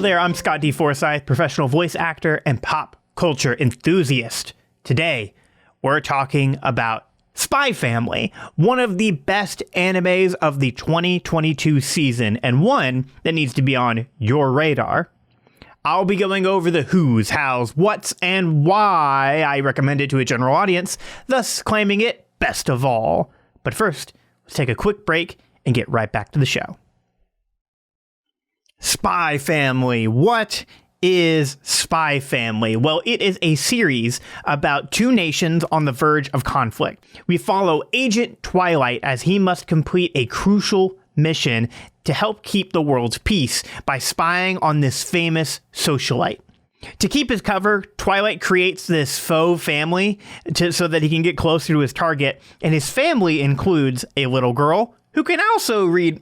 there, I'm Scott D. Forsyth, professional voice actor and pop culture enthusiast. Today, we're talking about Spy Family, one of the best animes of the 2022 season, and one that needs to be on your radar. I'll be going over the who's, how's, what's, and why I recommend it to a general audience, thus claiming it best of all. But first, let's take a quick break and get right back to the show. Spy Family. What is Spy Family? Well, it is a series about two nations on the verge of conflict. We follow Agent Twilight as he must complete a crucial mission to help keep the world's peace by spying on this famous socialite. To keep his cover, Twilight creates this faux family so that he can get closer to his target, and his family includes a little girl who can also read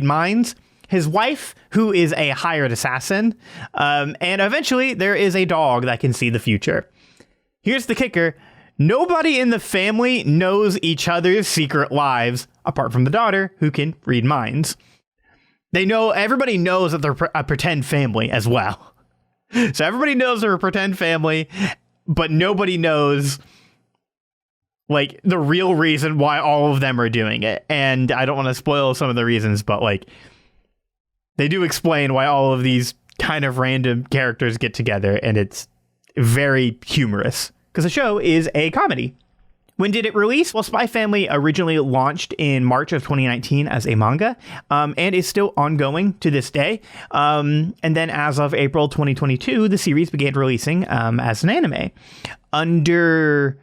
minds, his wife, who is a hired assassin, and eventually there is a dog that can see the future. Here's the kicker. Nobody in the family knows each other's secret lives, apart from the daughter, who can read minds. Everybody knows that they're a pretend family as well. So everybody knows they're a pretend family, but nobody knows like the real reason why all of them are doing it. And I don't want to spoil some of the reasons, but like they do explain why all of these kind of random characters get together, and it's very humorous because the show is a comedy. When did it release? Well, Spy Family originally launched in March of 2019 as a manga, and is still ongoing to this day. And then as of April 2022, the series began releasing as an anime under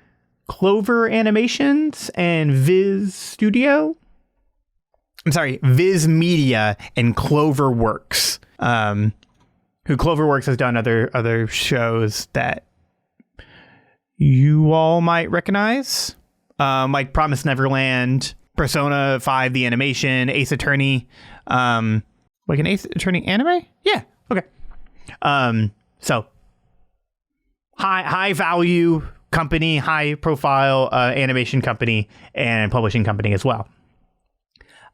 Clover Animations and Viz Media and Cloverworks, who Cloverworks has done other shows that you all might recognize, like Promised Neverland, Persona 5, the animation, Ace Attorney, like an Ace Attorney anime? Yeah, okay. So high value company, high profile animation company and publishing company as well.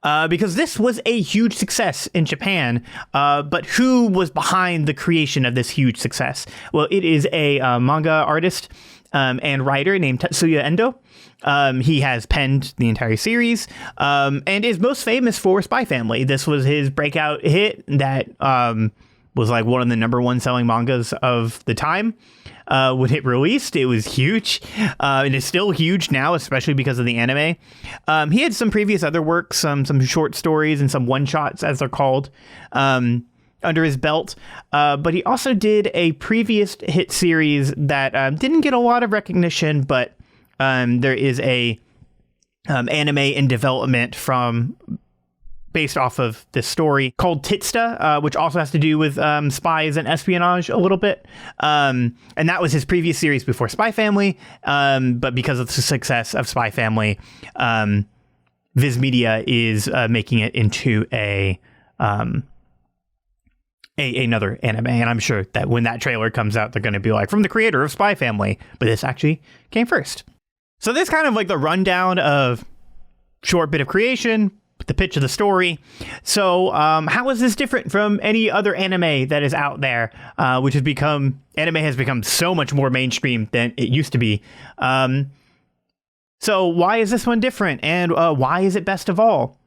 Because this was a huge success in Japan, but who was behind the creation of this huge success? Well, it is a manga artist and writer named Tetsuya Endo. He has penned the entire series and is most famous for Spy Family. This was his breakout hit that was like one of the number one selling mangas of the time. When it released, it was huge, and it's still huge now, especially because of the anime. He had some previous other works, some short stories and some one-shots, as they're called, under his belt. But he also did a previous hit series that didn't get a lot of recognition, but there is a anime in development based off of this story called Titsta, which also has to do with spies and espionage a little bit. And that was his previous series before Spy Family. But because of the success of Spy Family, Viz Media is making it into another anime. And I'm sure that when that trailer comes out, they're going to be like, from the creator of Spy Family. But this actually came first. So this kind of like the rundown of short bit of creation, the pitch of the story. So how is this different from any other anime that is out there, which has become so much more mainstream than it used to be. So why is this one different, and why is it best of all?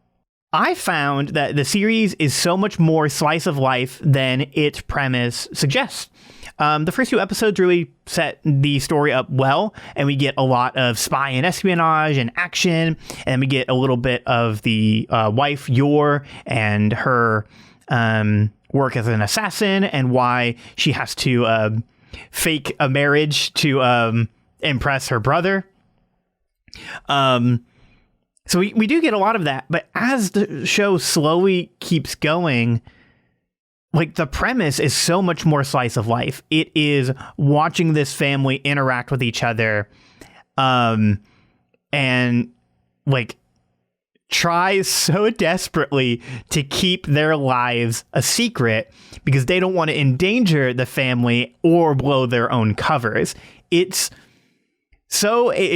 I found that the series is so much more slice of life than its premise suggests. The first few episodes really set the story up well, and we get a lot of spy and espionage and action, and we get a little bit of the wife, Yor, and her work as an assassin, and why she has to fake a marriage to impress her brother. So we do get a lot of that, but as the show slowly keeps going, like the premise is so much more slice of life. It is watching this family interact with each other, and like try so desperately to keep their lives a secret because they don't want to endanger the family or blow their own covers. It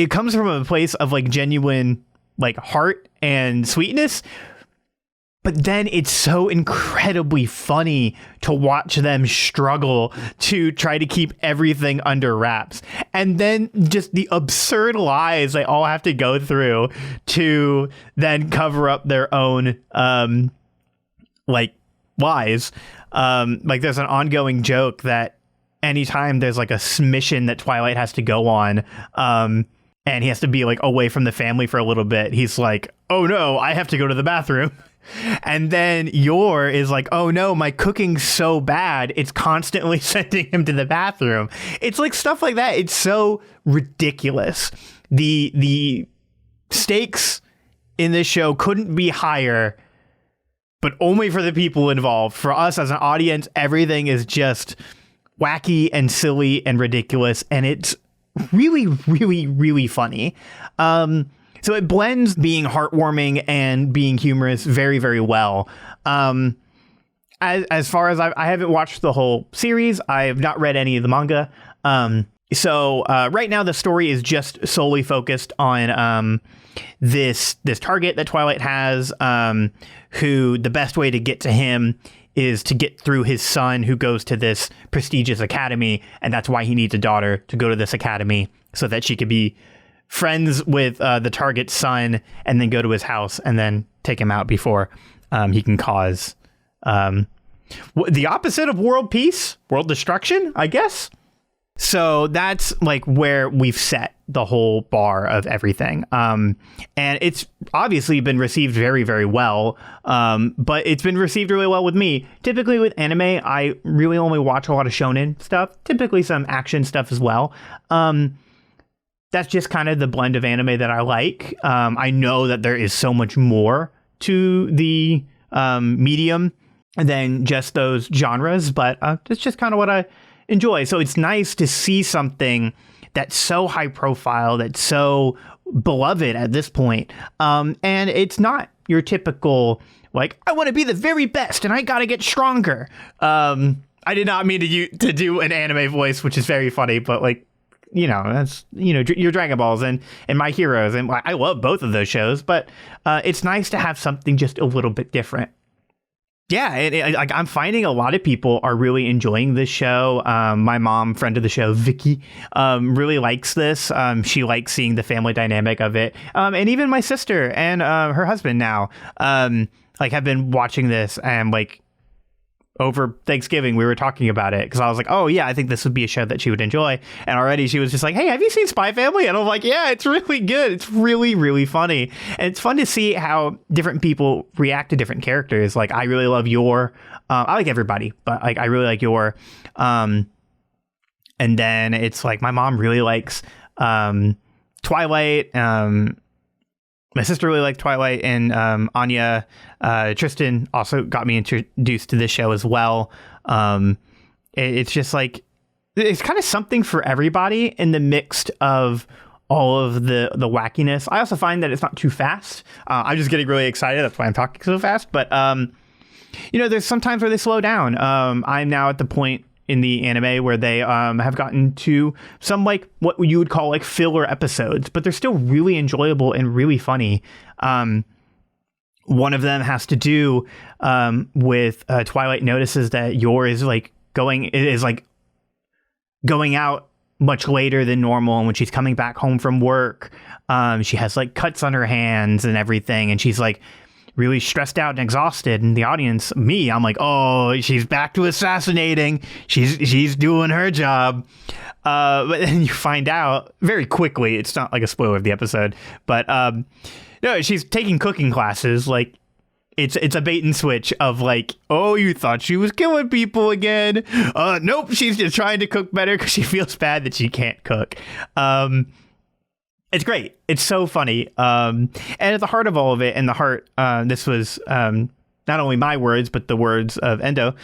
comes from a place of like genuine like heart and sweetness, But then it's so incredibly funny to watch them struggle to try to keep everything under wraps. And then just the absurd lies they all have to go through to then cover up their own, lies. There's an ongoing joke that anytime there's like a mission that Twilight has to go on, and he has to be like away from the family for a little bit, he's like, oh no, I have to go to the bathroom. And then Yor is like, oh no, my cooking's so bad, it's constantly sending him to the bathroom. It's like stuff like that. It's so ridiculous. The stakes in this show couldn't be higher, but only for the people involved. For us as an audience, everything is just wacky and silly and ridiculous, and it's really, really, really funny. So it blends being heartwarming and being humorous very, very well. As far as I haven't watched the whole series, I have not read any of the manga. So right now the story is just solely focused on this target that Twilight has, who the best way to get to him is to get through his son, who goes to this prestigious academy, and that's why he needs a daughter to go to this academy so that she could be friends with the target's son and then go to his house and then take him out before he can cause the opposite of world peace, world destruction, I guess. So that's like where we've set the whole bar of everything. And it's obviously been received very, very well. But it's been received really well with me. Typically with anime, I really only watch a lot of shonen stuff, typically some action stuff as well. That's just kind of the blend of anime that I like. I know that there is so much more to the medium than just those genres, but it's just kind of what I enjoy. So it's nice to see something that's so high profile, that's so beloved at this point. And it's not your typical, like, I want to be the very best and I got to get stronger. I did not mean to do an anime voice, which is very funny, but like, that's, your Dragon Balls and My Heroes. And I love both of those shows, but it's nice to have something just a little bit different. Yeah, I'm finding a lot of people are really enjoying this show. My mom, friend of the show, Vicky, really likes this. She likes seeing the family dynamic of it. And even my sister and her husband now have been watching this, and like over Thanksgiving, we were talking about it because I was like, oh, yeah, I think this would be a show that she would enjoy. And already she was just like, hey, have you seen Spy Family? And I'm like, yeah, it's really good. It's really, really funny. And it's fun to see how different people react to different characters. Like, I really love Yor. I like everybody, but like I really like Yor. And then it's like my mom really likes Twilight. My sister really liked Twilight, and Anya, Tristan also got me introduced to this show as well. It's just like, it's kind of something for everybody in the mix of all of the wackiness. I also find that it's not too fast. I'm just getting really excited. That's why I'm talking so fast. But, there's some times where they slow down. I'm now at the point in the anime where they have gotten to some like what you would call like filler episodes, but they're still really enjoyable and really funny. One of them has to do with Twilight notices that Yor is going out much later than normal, and when she's coming back home from work, she has like cuts on her hands and everything, and she's like really stressed out and exhausted. And the audience, me, I'm like, oh, she's back to assassinating. She's doing her job. But then you find out very quickly, it's not like a spoiler of the episode, but no, she's taking cooking classes. Like, it's a bait and switch of like, oh, you thought she was killing people again. Nope, she's just trying to cook better because she feels bad that she can't cook. It's great. It's so funny. And at the heart of all of it, this was not only my words, but the words of Endo.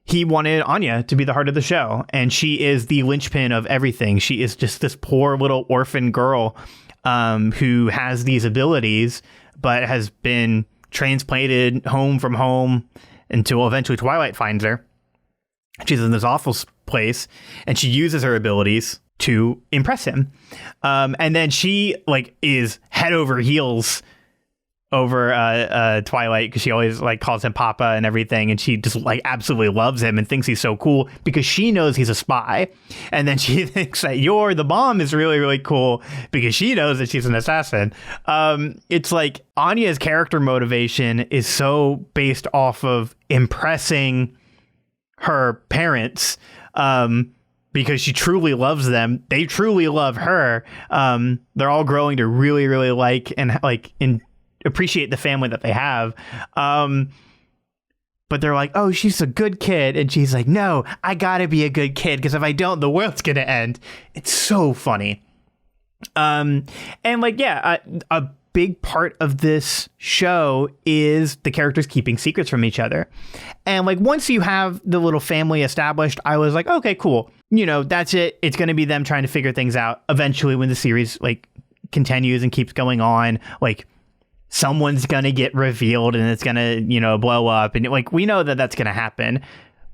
He wanted Anya to be the heart of the show, and she is the linchpin of everything. She is just this poor little orphan girl who has these abilities, but has been transplanted home from home until eventually Twilight finds her. She's in this awful place, and she uses her abilities to impress him. And then she is head over heels over Twilight, because she always like calls him Papa and everything, and she just like absolutely loves him and thinks he's so cool because she knows he's a spy. And then she thinks that the mom is really, really cool because she knows that she's an assassin. It's like Anya's character motivation is so based off of impressing her parents, because she truly loves them. They truly love her. They're all growing to really, really like and appreciate the family that they have. But they're like, oh, she's a good kid. And she's like, no, I gotta be a good kid, because if I don't, the world's gonna end. It's so funny. And like, yeah, a big part of this show is the characters keeping secrets from each other. And like, once you have the little family established, I was like, okay, cool. You know, that's it. It's going to be them trying to figure things out. Eventually, when the series like continues and keeps going on, like, someone's going to get revealed and it's going to, you know, blow up. And like, we know that that's going to happen.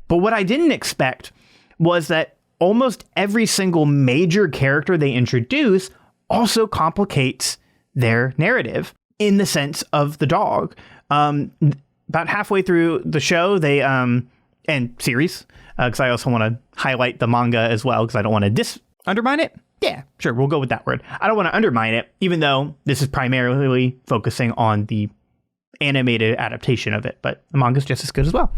But what I didn't expect was that almost every single major character they introduce also complicates their narrative in the sense of the dog. About halfway through the show, they, and series, because I also want to highlight the manga as well, because I don't want to undermine it. Yeah, sure, we'll go with that word. I don't want to undermine it, even though this is primarily focusing on the animated adaptation of it, but the manga's just as good as well.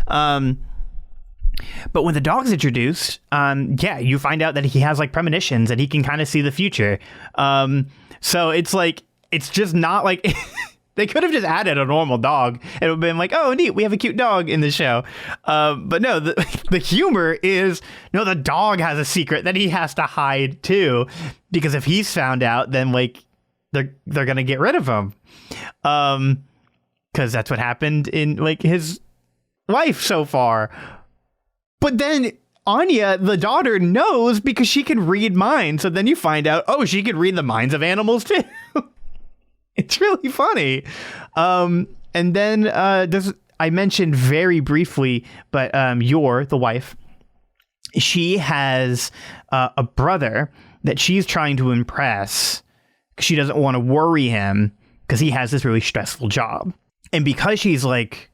But when the dog's introduced, you find out that he has like premonitions and he can kind of see the future. So it's like, it's just not like... They could have just added a normal dog. It would have been like, oh, neat, we have a cute dog in the show. But no, the humor is, no, the dog has a secret that he has to hide too. Because if he's found out, then like they're going to get rid of him. Because that's what happened in like his life so far. But then Anya, the daughter, knows because she can read minds. So then you find out, oh, she can read the minds of animals too. It's really funny. And then I mentioned very briefly, but the wife, she has a brother that she's trying to impress. She doesn't want to worry him because he has this really stressful job. And because she's like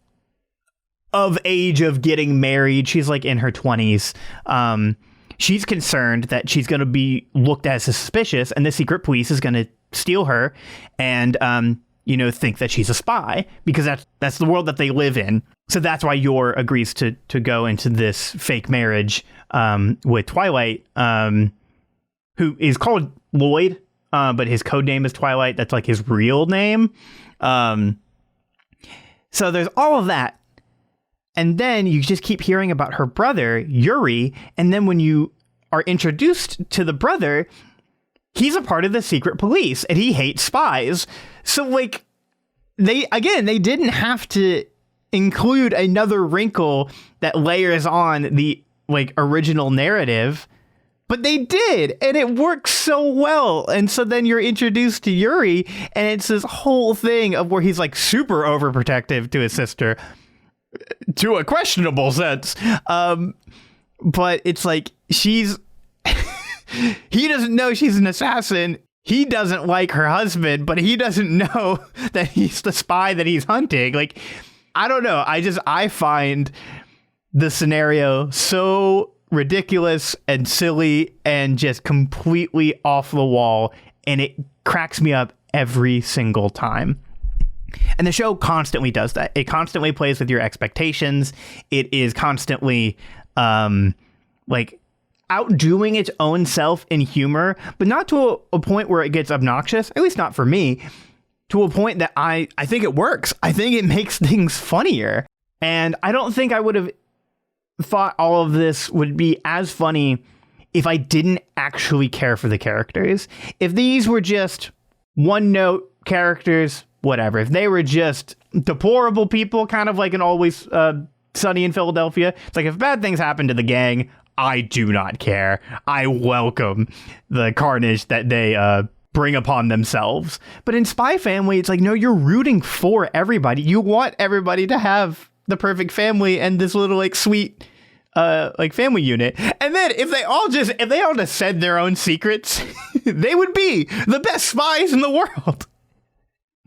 of age of getting married, she's like in her 20s. She's concerned that she's going to be looked at as suspicious and the secret police is going to steal her and, think that she's a spy, because that's the world that they live in. So that's why Yor agrees to go into this fake marriage with Twilight, who is called Lloyd, but his code name is Twilight. That's like his real name. So there's all of that. And then you just keep hearing about her brother, Yuri. And then when you are introduced to the brother, he's a part of the secret police and he hates spies. So like they didn't have to include another wrinkle that layers on the like original narrative, but they did. And it works so well. And so then you're introduced to Yuri and it's this whole thing of where he's like super overprotective to his sister, to a questionable sense. But it's like he doesn't know she's an assassin. He doesn't like her husband, but he doesn't know that he's the spy that he's hunting. Like, I don't know. I find the scenario so ridiculous and silly and just completely off the wall. And it cracks me up every single time. And the show constantly does that. It constantly plays with your expectations. It is constantly like outdoing its own self in humor, but not to a point where it gets obnoxious, at least not for me, to a point that I think it works. I think it makes things funnier. And I don't think I would have thought all of this would be as funny if I didn't actually care for the characters. If these were just one-note characters, whatever. If they were just deplorable people, kind of like in Always Sunny in Philadelphia, it's like if bad things happen to the gang, I do not care. I welcome the carnage that they bring upon themselves. But in Spy Family, it's like, no, you're rooting for everybody. You want everybody to have the perfect family and this little like sweet like family unit. And then if they all just said their own secrets, they would be the best spies in the world.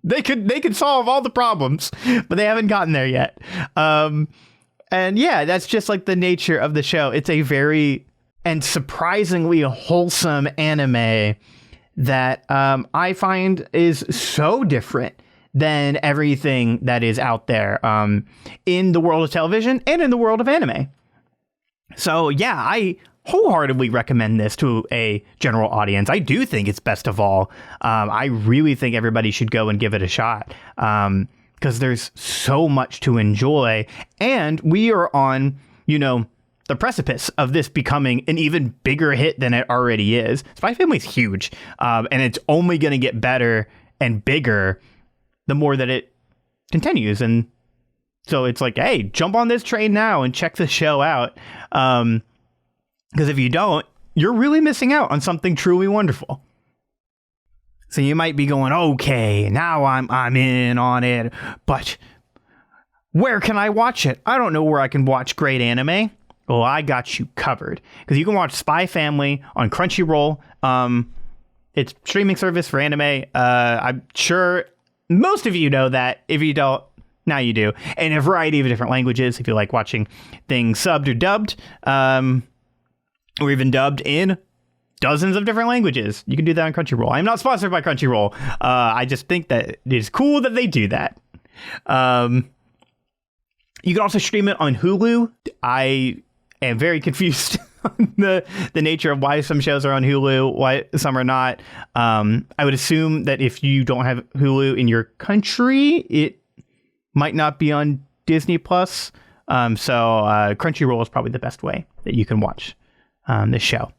They could solve all the problems, but they haven't gotten there yet. And yeah, that's just like the nature of the show. It's a very and surprisingly wholesome anime that I find is so different than everything that is out there in the world of television and in the world of anime. So yeah, I wholeheartedly recommend this to a general audience. I do think it's best of all. I really think everybody should go and give it a shot because there's so much to enjoy. And we are on, the precipice of this becoming an even bigger hit than it already is. Spy Family's huge, and it's only going to get better and bigger the more that it continues. And so it's like, hey, jump on this train now and check the show out. Because if you don't, you're really missing out on something truly wonderful. So you might be going, okay, now I'm in on it, but where can I watch it? I don't know where I can watch great anime. Well, I got you covered, because you can watch Spy Family on Crunchyroll. It's streaming service for anime. I'm sure most of you know that. If you don't, now you do. And a variety of different languages, if you like watching things subbed or dubbed, or even dubbed in dozens of different languages. You can do that on Crunchyroll. I'm not sponsored by Crunchyroll. I just think that it is cool that they do that. You can also stream it on Hulu. I am very confused on the nature of why some shows are on Hulu, why some are not. I would assume that if you don't have Hulu in your country, it might not be on Disney Plus. So Crunchyroll is probably the best way that you can watch this show.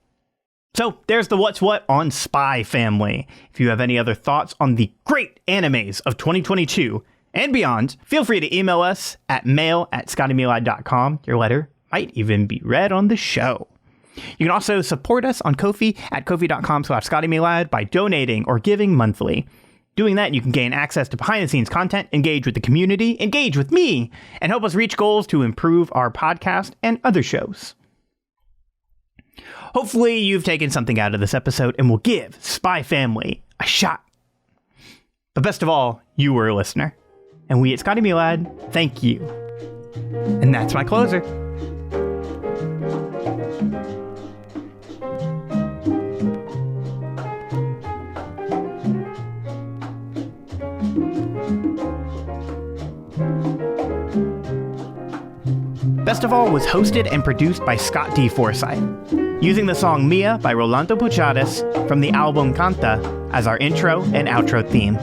So there's the What's What on Spy Family. If you have any other thoughts on the great animes of 2022 and beyond, feel free to email us at mail@ScottyMeLad.com. Your letter might even be read on the show. You can also support us on Ko-fi at kofi.com/ScottyMeLad by donating or giving monthly. Doing that, you can gain access to behind-the-scenes content, engage with the community, engage with me, and help us reach goals to improve our podcast and other shows. Hopefully, you've taken something out of this episode and will give Spy Family a shot. But best of all, you were a listener. And we at ScottyMeLad thank you. And that's my closer. Best of All was hosted and produced by Scott D. Forsythe, using the song Mia by Rolando Puchades from the album Canta as our intro and outro theme.